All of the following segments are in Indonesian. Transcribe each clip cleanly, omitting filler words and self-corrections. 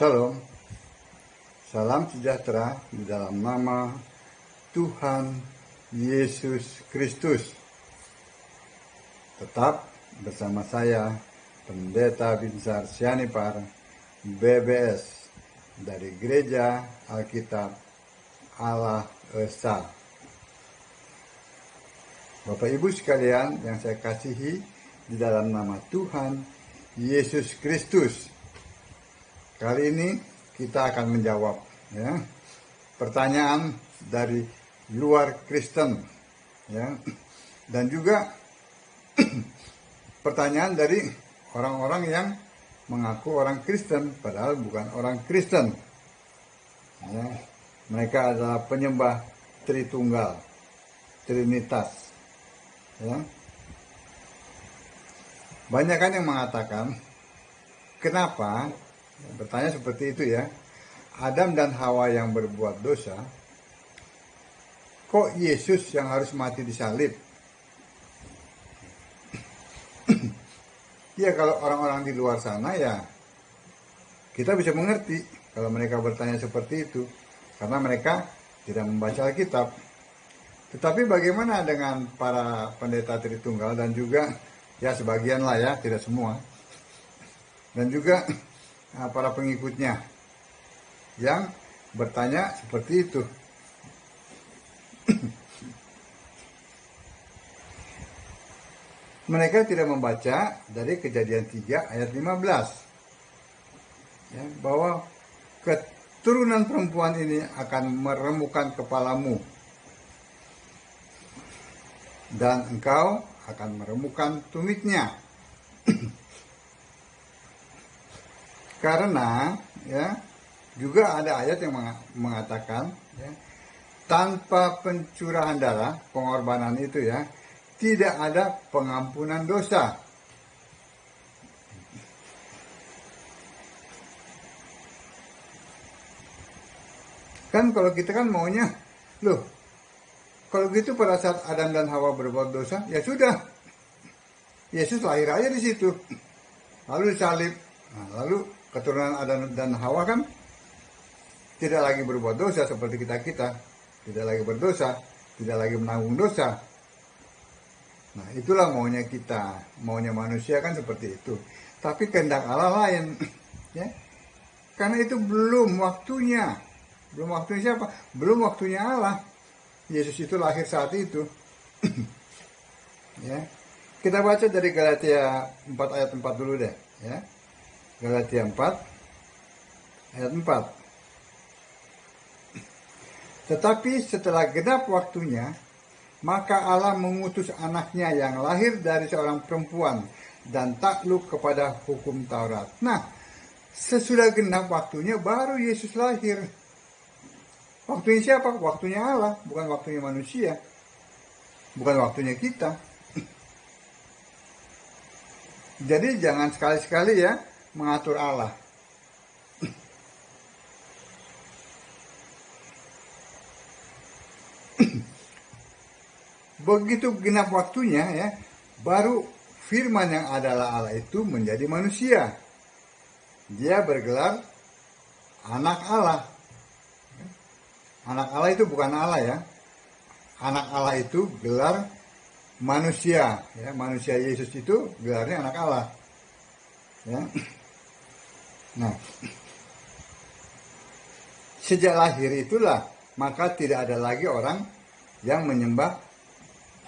Shalom, salam sejahtera di dalam nama Tuhan Yesus Kristus. Tetap bersama saya, Pendeta Binsar Sianipar, BBS, dari Gereja Alkitab Allah Esa. Bapak Ibu sekalian yang saya kasihi di dalam nama Tuhan Yesus Kristus. Kali ini kita akan menjawab pertanyaan dari luar Kristen, dan juga pertanyaan dari orang-orang yang mengaku orang Kristen padahal bukan orang Kristen. Mereka adalah penyembah Tritunggal, Trinitas. Banyak kan yang mengatakan, kenapa? Bertanya seperti itu ya. Adam dan Hawa yang berbuat dosa, kok Yesus yang harus mati disalib? Ya kalau orang-orang di luar sana ya kita bisa mengerti kalau mereka bertanya seperti itu, karena mereka tidak membaca Alkitab. Tetapi bagaimana dengan para pendeta Tritunggal dan juga ya sebagian lah ya, tidak semua, dan juga para pengikutnya yang bertanya seperti itu. Mereka tidak membaca dari Kejadian 3 ayat 15 bahwa keturunan perempuan ini akan meremukkan kepalamu dan engkau akan meremukkan tumitnya. Karena juga ada ayat yang mengatakan tanpa pencurahan darah, pengorbanan itu tidak ada pengampunan dosa. Kan kalau kita kan maunya, loh, kalau gitu pada saat Adam dan Hawa berbuat dosa, ya sudah, Yesus lahir aja di situ, lalu disalib, lalu keturunan Adam dan Hawa kan tidak lagi berbuat dosa seperti kita, tidak lagi berdosa, tidak lagi menanggung dosa. Nah itulah maunya kita, maunya manusia kan seperti itu. Tapi kehendak Allah lain, karena itu belum waktunya. Belum waktunya siapa? Belum waktunya Allah. Yesus itu lahir saat itu. Kita baca dari Galatia 4 ayat 4 dulu deh. Galatia 4 ayat 4. Tetapi setelah genap waktunya, maka Allah mengutus anaknya yang lahir dari seorang perempuan dan takluk kepada hukum Taurat. Nah, sesudah genap waktunya baru Yesus lahir. Waktunya siapa? Waktunya Allah, bukan waktunya manusia. Bukan waktunya kita. Jadi jangan sekali-sekali mengatur Allah. Begitu genap waktunya baru firman yang adalah Allah itu menjadi manusia. Dia bergelar anak Allah. Anak Allah itu bukan Allah Anak Allah itu gelar manusia. Manusia Yesus itu gelarnya anak Allah. Nah, sejak lahir itulah maka tidak ada lagi orang yang menyembah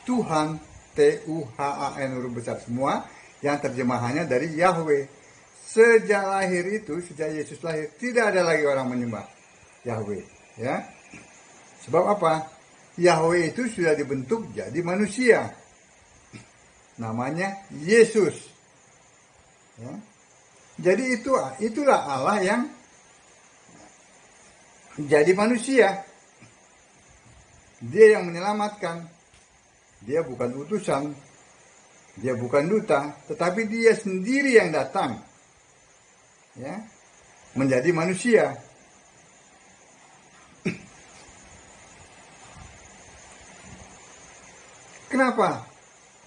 Tuhan, Tuhan huruf besar semua, yang terjemahannya dari Yahweh. Sejak lahir itu, sejak Yesus lahir, tidak ada lagi orang menyembah Yahweh. Sebab apa? Yahweh itu sudah dibentuk jadi manusia. Namanya Yesus. Jadi itulah Allah yang jadi manusia. Dia yang menyelamatkan. Dia bukan utusan, dia bukan duta, tetapi dia sendiri yang datang, menjadi manusia. Kenapa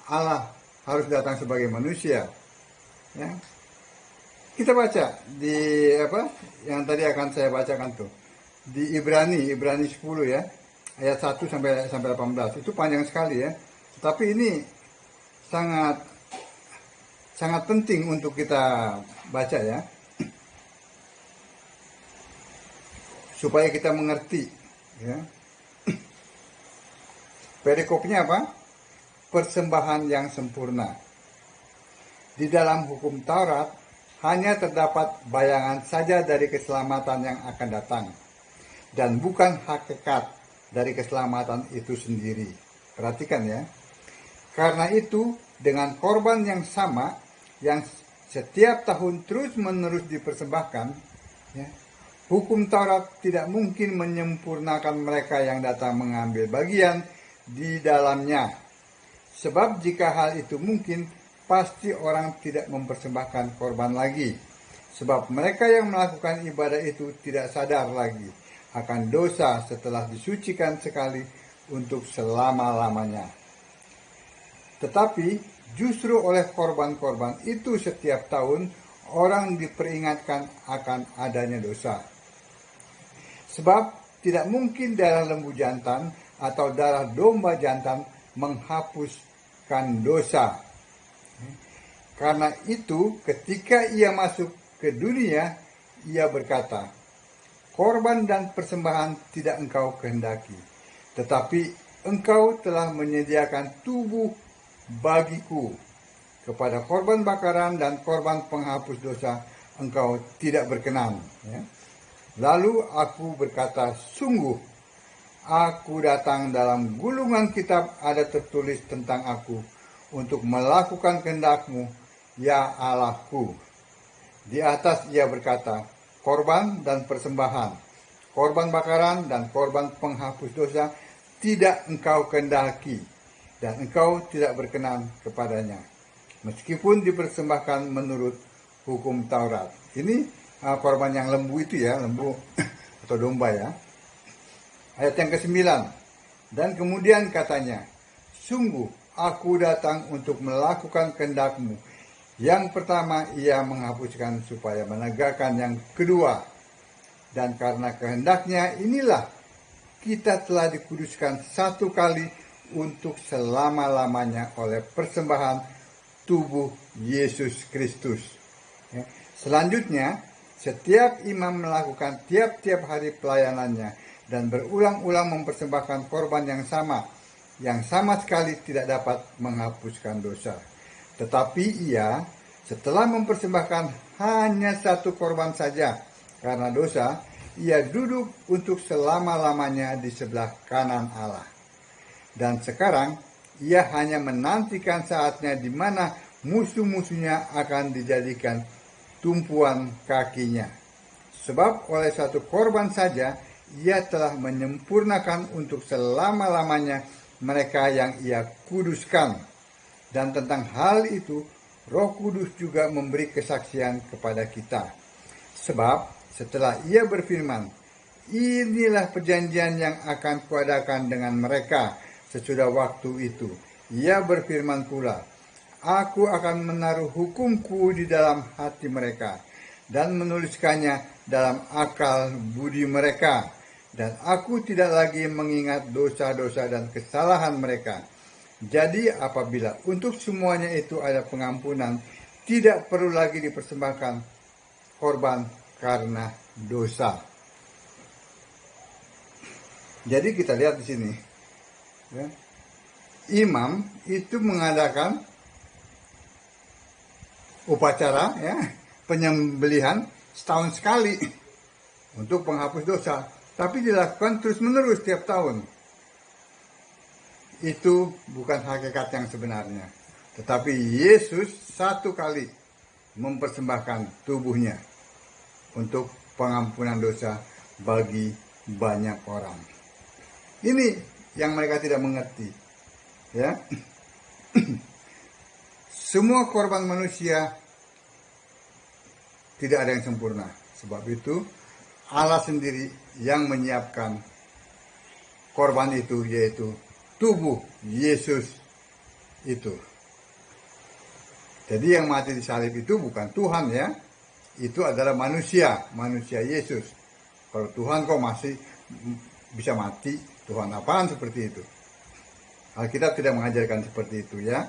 Allah harus datang sebagai manusia? Kita baca di apa yang tadi akan saya bacakan tuh. Di Ibrani 10 ya. Ayat 1 sampai 18. Itu panjang sekali ya. Tetapi ini sangat sangat penting untuk kita baca ya. Supaya kita mengerti ya. Perikopnya apa? Persembahan yang sempurna. Di dalam hukum Taurat hanya terdapat bayangan saja dari keselamatan yang akan datang dan bukan hakikat dari keselamatan itu sendiri. Perhatikan ya. Karena itu dengan korban yang sama yang setiap tahun terus-menerus dipersembahkan ya, hukum Taurat tidak mungkin menyempurnakan mereka yang datang mengambil bagian di dalamnya. Sebab jika hal itu mungkin, pasti orang tidak mempersembahkan korban lagi. Sebab mereka yang melakukan ibadah itu tidak sadar lagi akan dosa setelah disucikan sekali untuk selama-lamanya. Tetapi justru oleh korban-korban itu setiap tahun orang diperingatkan akan adanya dosa. Sebab tidak mungkin darah lembu jantan atau darah domba jantan menghapuskan dosa. Karena itu ketika ia masuk ke dunia, ia berkata, korban dan persembahan tidak engkau kehendaki, tetapi engkau telah menyediakan tubuh bagiku. Kepada korban bakaran dan korban penghapus dosa engkau tidak berkenan. Ya. Lalu aku berkata, sungguh, aku datang dalam gulungan kitab ada tertulis tentang aku, untuk melakukan kehendak-Mu, ya Allahku. Di atas ia berkata, korban dan persembahan, korban bakaran dan korban penghapus dosa tidak engkau kehendaki, dan engkau tidak berkenan kepadanya, meskipun dipersembahkan menurut hukum Taurat. Ini korban yang lembu itu ya, lembu atau domba ya. Ayat yang ke-9, dan kemudian katanya, sungguh aku datang untuk melakukan kehendak-Mu. Yang pertama ia menghapuskan supaya menegakkan yang kedua. Dan karena kehendaknya inilah kita telah dikuduskan satu kali untuk selama-lamanya oleh persembahan tubuh Yesus Kristus. Selanjutnya, setiap imam melakukan tiap-tiap hari pelayanannya dan berulang-ulang mempersembahkan korban yang sama sekali tidak dapat menghapuskan dosa. Tetapi ia setelah mempersembahkan hanya satu korban saja karena dosa, ia duduk untuk selama-lamanya di sebelah kanan Allah. Dan sekarang ia hanya menantikan saatnya di mana musuh-musuhnya akan dijadikan tumpuan kakinya. Sebab oleh satu korban saja ia telah menyempurnakan untuk selama-lamanya mereka yang ia kuduskan. Dan tentang hal itu, Roh Kudus juga memberi kesaksian kepada kita. Sebab setelah ia berfirman, inilah perjanjian yang akan kuadakan dengan mereka sesudah waktu itu. Ia berfirman pula, aku akan menaruh hukumku di dalam hati mereka dan menuliskannya dalam akal budi mereka. Dan aku tidak lagi mengingat dosa-dosa dan kesalahan mereka. Jadi apabila untuk semuanya itu ada pengampunan, tidak perlu lagi dipersembahkan korban karena dosa. Jadi kita lihat di sini, ya, imam itu mengadakan upacara ya, penyembelihan setahun sekali untuk penghapus dosa. Tapi dilakukan terus-menerus setiap tahun. Itu bukan hakikat yang sebenarnya. Tetapi Yesus satu kali mempersembahkan tubuhnya untuk pengampunan dosa bagi banyak orang. Ini yang mereka tidak mengerti. Ya. Semua korban manusia tidak ada yang sempurna. Sebab itu Allah sendiri yang menyiapkan korban itu, yaitu tubuh Yesus itu. Jadi yang mati di salib itu bukan Tuhan ya. itu adalah manusia Yesus. Kalau Tuhan kok masih bisa mati, Tuhan apaan seperti itu? Alkitab tidak mengajarkan seperti itu ya.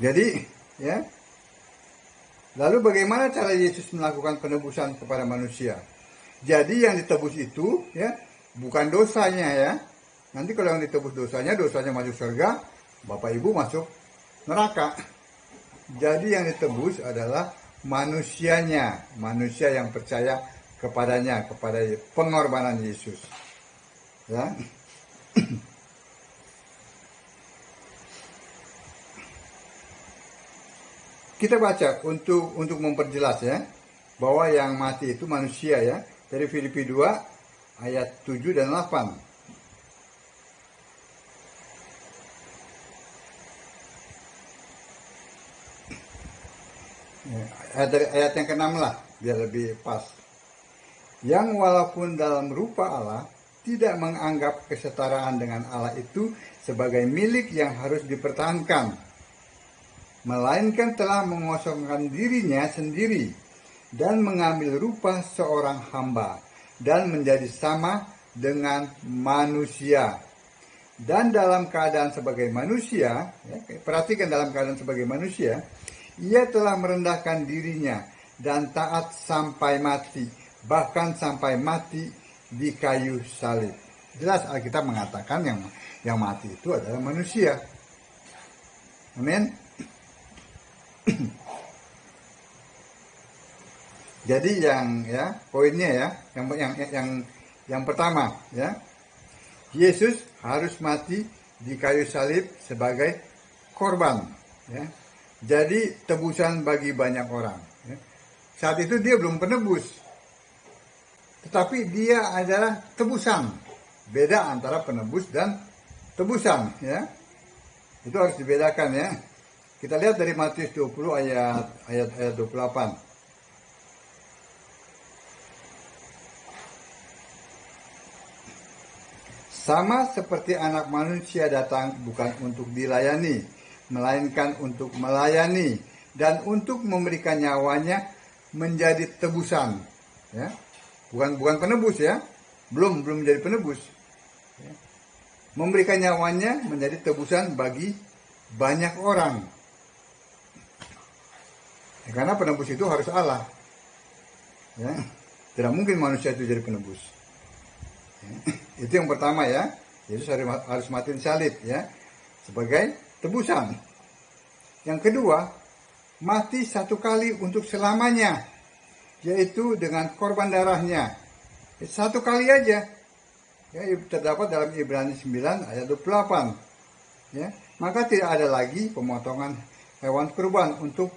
Jadi ya, lalu bagaimana cara Yesus melakukan penebusan kepada manusia? Jadi yang ditebus itu ya bukan dosanya ya. Nanti kalau yang ditebus dosanya masuk surga, Bapak Ibu masuk neraka. Jadi yang ditebus adalah manusianya, manusia yang percaya kepadanya, kepada pengorbanan Yesus. Ya. Kita baca untuk memperjelas ya, bahwa yang mati itu manusia ya. Dari Filipi 2 ayat 7 dan 8. Ayat yang ke-6 lah, biar lebih pas. Yang walaupun dalam rupa Allah, tidak menganggap kesetaraan dengan Allah itu sebagai milik yang harus dipertahankan, melainkan telah mengosongkan dirinya sendiri dan mengambil rupa seorang hamba dan menjadi sama dengan manusia. Dan dalam keadaan sebagai manusia, ya, perhatikan dalam keadaan sebagai manusia, ia telah merendahkan dirinya dan taat sampai mati, bahkan sampai mati di kayu salib. Jelas Alkitab mengatakan yang mati itu adalah manusia. Amin. Jadi poinnya ya, yang pertama ya, Yesus harus mati di kayu salib sebagai korban ya. Jadi tebusan bagi banyak orang ya. Saat itu dia belum penebus, tetapi dia adalah tebusan. Beda antara penebus dan tebusan ya. Itu harus dibedakan ya. Kita lihat dari Matius 20 ayat 28. Sama seperti anak manusia datang bukan untuk dilayani, melainkan untuk melayani dan untuk memberikan nyawanya menjadi tebusan. Ya. Bukan penebus ya, belum menjadi penebus. Ya. Memberikan nyawanya menjadi tebusan bagi banyak orang. Ya, karena penebus itu harus Allah. Ya. Tidak mungkin manusia itu jadi penebus. Ya. Itu yang pertama ya. Yesus harus mati di salib ya, sebagai tebusan. Yang kedua, mati satu kali untuk selamanya, yaitu dengan korban darahnya. Satu kali aja. Ya, terdapat dalam Ibrani 9 ayat 28. Ya, maka tidak ada lagi pemotongan hewan kurban untuk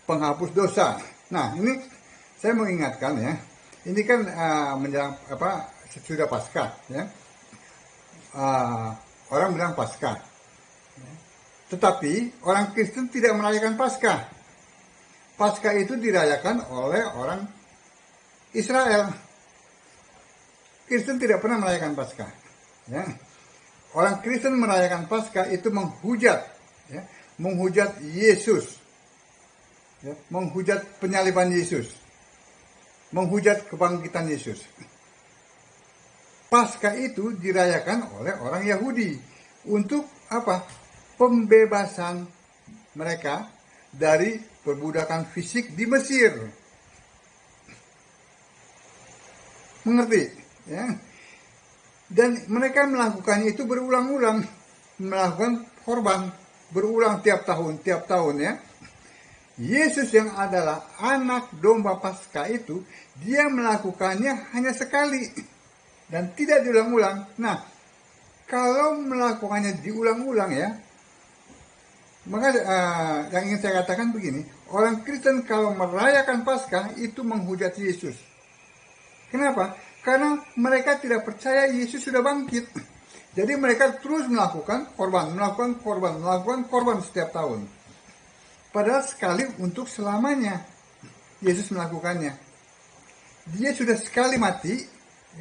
penghapus dosa. Nah, ini saya mengingatkan ya. Ini kan menjelang sudah Paskah ya. Orang bilang Paskah. Ya. Tetapi orang Kristen tidak merayakan Paskah. Paskah itu dirayakan oleh orang Israel. Kristen tidak pernah merayakan Paskah. Ya. Orang Kristen merayakan Paskah itu menghujat Yesus. Ya, menghujat penyaliban Yesus. Menghujat kebangkitan Yesus. Paskah itu dirayakan oleh orang Yahudi untuk apa? Pembebasan mereka dari perbudakan fisik di Mesir. Mengerti? Ya. Dan mereka melakukannya itu berulang-ulang, melakukan korban berulang tiap tahun ya. Yesus yang adalah anak domba Paskah itu, dia melakukannya hanya sekali dan tidak diulang-ulang. Nah, kalau melakukannya diulang-ulang ya, maka yang ingin saya katakan begini, orang Kristen kalau merayakan Paskah itu menghujat Yesus. Kenapa? Karena mereka tidak percaya Yesus sudah bangkit. Jadi mereka terus melakukan korban setiap tahun. Padahal sekali untuk selamanya Yesus melakukannya. Dia sudah sekali mati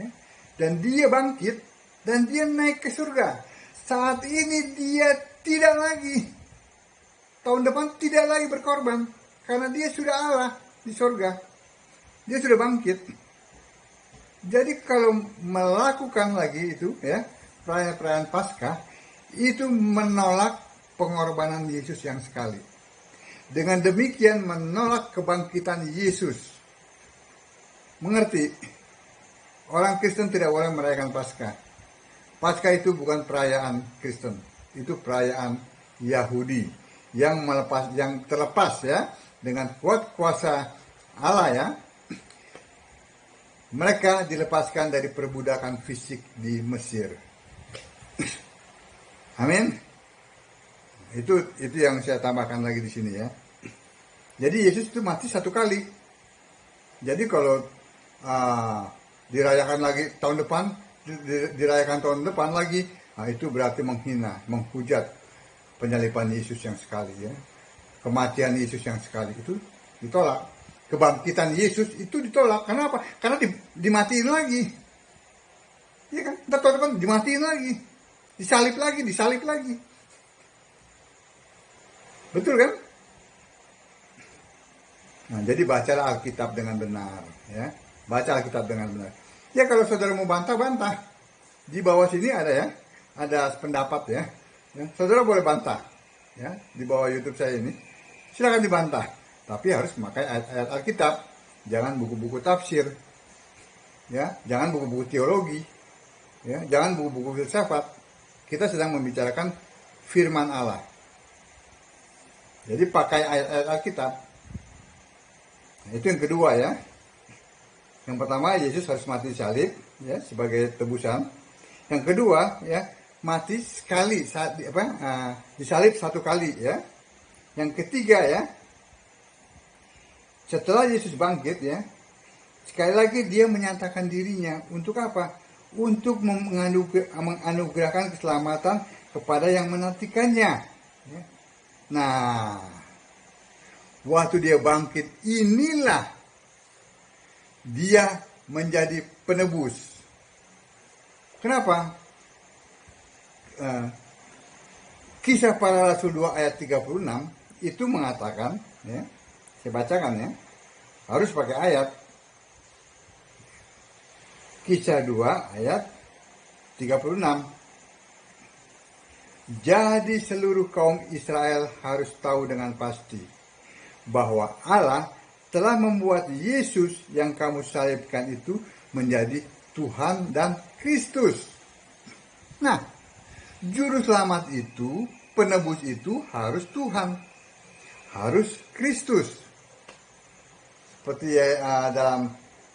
ya, dan dia bangkit dan dia naik ke surga. Saat ini dia tidak lagi tahun depan tidak lagi berkorban, karena dia sudah Allah di surga. Dia sudah bangkit. Jadi kalau melakukan lagi itu ya, perayaan Paskah, itu menolak pengorbanan Yesus yang sekali. Dengan demikian menolak kebangkitan Yesus. Mengerti? Orang Kristen tidak boleh merayakan Paskah. Paskah itu bukan perayaan Kristen, itu perayaan Yahudi yang terlepas ya dengan kuat kuasa Allah ya. Mereka dilepaskan dari perbudakan fisik di Mesir. Amin. Itu yang saya tambahkan lagi di sini ya. Jadi Yesus itu mati satu kali. Jadi kalau dirayakan lagi tahun depan, dirayakan tahun depan lagi, itu berarti menghina, menghujat penyaliban Yesus yang sekali ya. Kematian Yesus yang sekali itu ditolak. Kebangkitan Yesus itu ditolak. Kenapa? Karena dimatiin lagi. Iya kan? Ntar tahun depan dimatiin lagi. Disalib lagi. Betul kan? Nah, jadi bacalah Alkitab dengan benar. Ya. Baca Alkitab dengan benar. Ya kalau saudara mau bantah. Di bawah sini ada ya. Ada pendapat ya. Saudara boleh bantah. Ya, di bawah YouTube saya ini. Silakan dibantah. Tapi harus memakai ayat-ayat Alkitab, jangan buku-buku tafsir, ya, jangan buku-buku teologi, ya, jangan buku-buku filsafat. Kita sedang membicarakan firman Allah. Jadi pakai ayat-ayat Alkitab. Nah, itu yang kedua ya. Yang pertama Yesus harus mati salib, ya, sebagai tebusan. Yang kedua ya mati sekali disalib satu kali ya. Yang ketiga ya. Setelah Yesus bangkit ya, sekali lagi dia menyatakan dirinya untuk apa? Untuk menganugerahkan keselamatan kepada yang menantikannya. Nah, waktu dia bangkit inilah dia menjadi penebus. Kenapa? Kisah Para Rasul 2 ayat 36 itu mengatakan ya, saya bacakan ya. Harus pakai ayat. Kisah 2 ayat 36. Jadi seluruh kaum Israel harus tahu dengan pasti bahwa Allah telah membuat Yesus yang kamu salibkan itu menjadi Tuhan dan Kristus. Nah, juru selamat itu, penebus itu harus Tuhan. Harus Kristus. Seperti dalam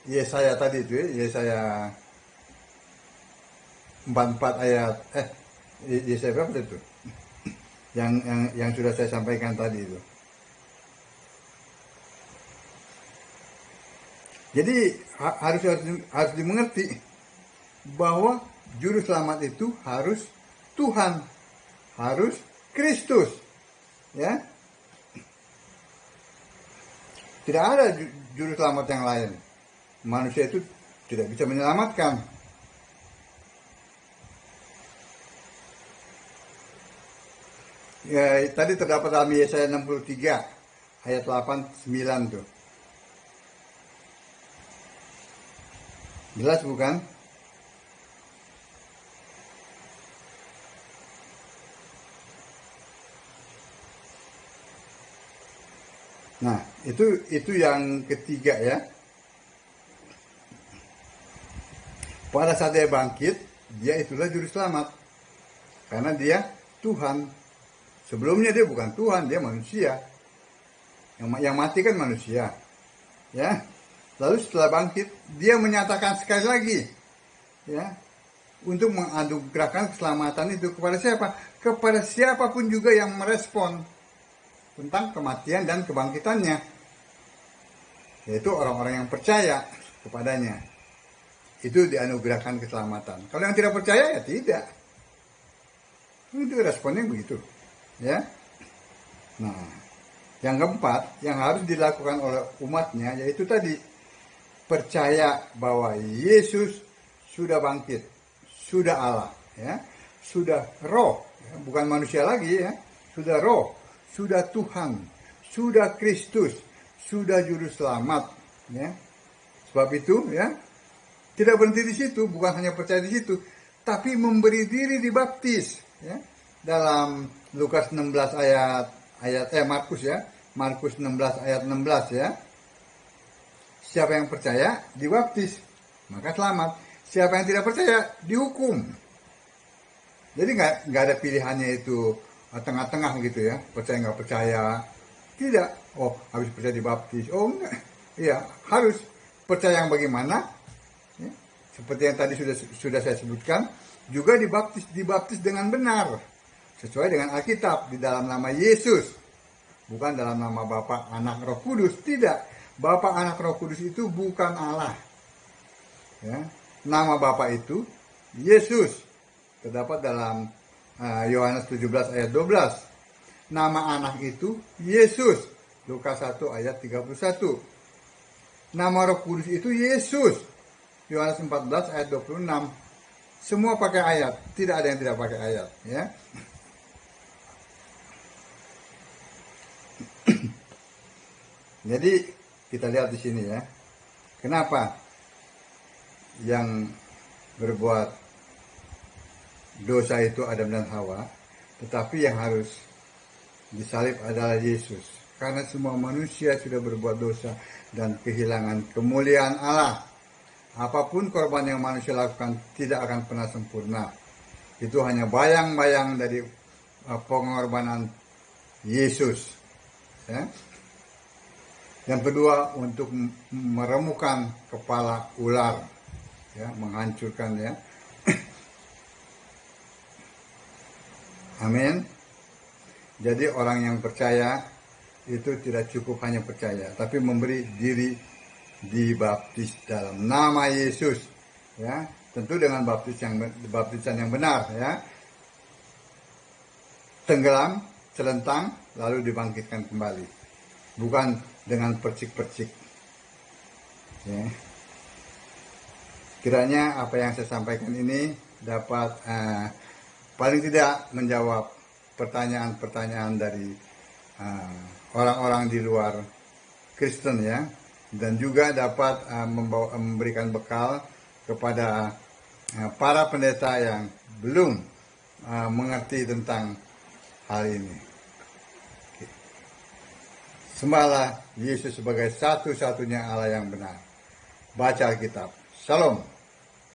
Yesaya tadi itu ya, Yesaya 44 ayat Yesaya berapa itu? Yang sudah saya sampaikan tadi itu. Jadi harus dimengerti bahwa juru selamat itu harus Tuhan, harus Kristus, ya. Tidak ada juru selamat yang lain. Manusia itu tidak bisa menyelamatkan. Ya, tadi terdapat dalam Yesaya 63 ayat 8-9 tuh. Jelas bukan? Nah, itu yang ketiga ya. Pada saat dia bangkit, dia itulah juru selamat. Karena dia Tuhan. Sebelumnya dia bukan Tuhan, dia manusia. Yang mati kan manusia. Ya. Lalu setelah bangkit, dia menyatakan sekali lagi, ya, untuk menganugerahkan keselamatan itu kepada siapa? Kepada siapapun juga yang merespon tentang kematian dan kebangkitannya, yaitu orang-orang yang percaya kepadanya. Itu dianugerahkan keselamatan. Kalau yang tidak percaya ya tidak. Itu responnya begitu, ya. Nah, yang keempat yang harus dilakukan oleh umatnya yaitu tadi percaya bahwa Yesus sudah bangkit, sudah Allah, ya, sudah roh, ya, bukan manusia lagi, ya, sudah roh, sudah Tuhan, sudah Kristus, sudah juru selamat. Ya. Sebab itu ya, tidak berhenti di situ, bukan hanya percaya di situ, tapi memberi diri dibaptis. Ya. Dalam Lukas 16 Markus ya, Markus 16 ayat 16 ya. Siapa yang percaya dibaptis, maka selamat. Siapa yang tidak percaya dihukum. Jadi nggak ada pilihannya itu tengah-tengah gitu ya, percaya nggak percaya. Tidak, oh habis percaya dibaptis. Oh enggak, iya harus percaya yang bagaimana? Ya, seperti yang tadi sudah saya sebutkan, juga dibaptis dengan benar, sesuai dengan Alkitab, di dalam nama Yesus, bukan dalam nama Bapa, Anak, Roh Kudus. Tidak, Bapa, Anak, Roh Kudus itu bukan Allah. Ya, nama Bapa itu Yesus, terdapat dalam Yohanes 17 ayat 12. Nama anak itu Yesus, Lukas 1 ayat 31. Nama Roh Kudus itu Yesus, Yohanes 14 ayat 26. Semua pakai ayat, tidak ada yang tidak pakai ayat, ya. Jadi kita lihat di sini ya. Kenapa yang berbuat dosa itu Adam dan Hawa, tetapi yang harus disalib adalah Yesus. Karena semua manusia sudah berbuat dosa dan kehilangan kemuliaan Allah. Apapun korban yang manusia lakukan tidak akan pernah sempurna. Itu hanya bayang-bayang dari pengorbanan Yesus. Ya. Yang kedua, untuk meremukan kepala ular, ya, menghancurkan ya. Amin. Jadi orang yang percaya itu tidak cukup hanya percaya, tapi memberi diri dibaptis dalam nama Yesus, ya, tentu dengan baptisan yang benar, ya, tenggelam, celentang, lalu dibangkitkan kembali, bukan dengan percik-percik. Ya. Kiranya apa yang saya sampaikan ini dapat paling tidak menjawab pertanyaan-pertanyaan dari orang-orang di luar Kristen ya, dan juga dapat memberikan bekal kepada para pendeta yang belum mengerti tentang hal ini. Sembahlah Yesus sebagai satu-satunya Allah yang benar. Baca Alkitab. Shalom.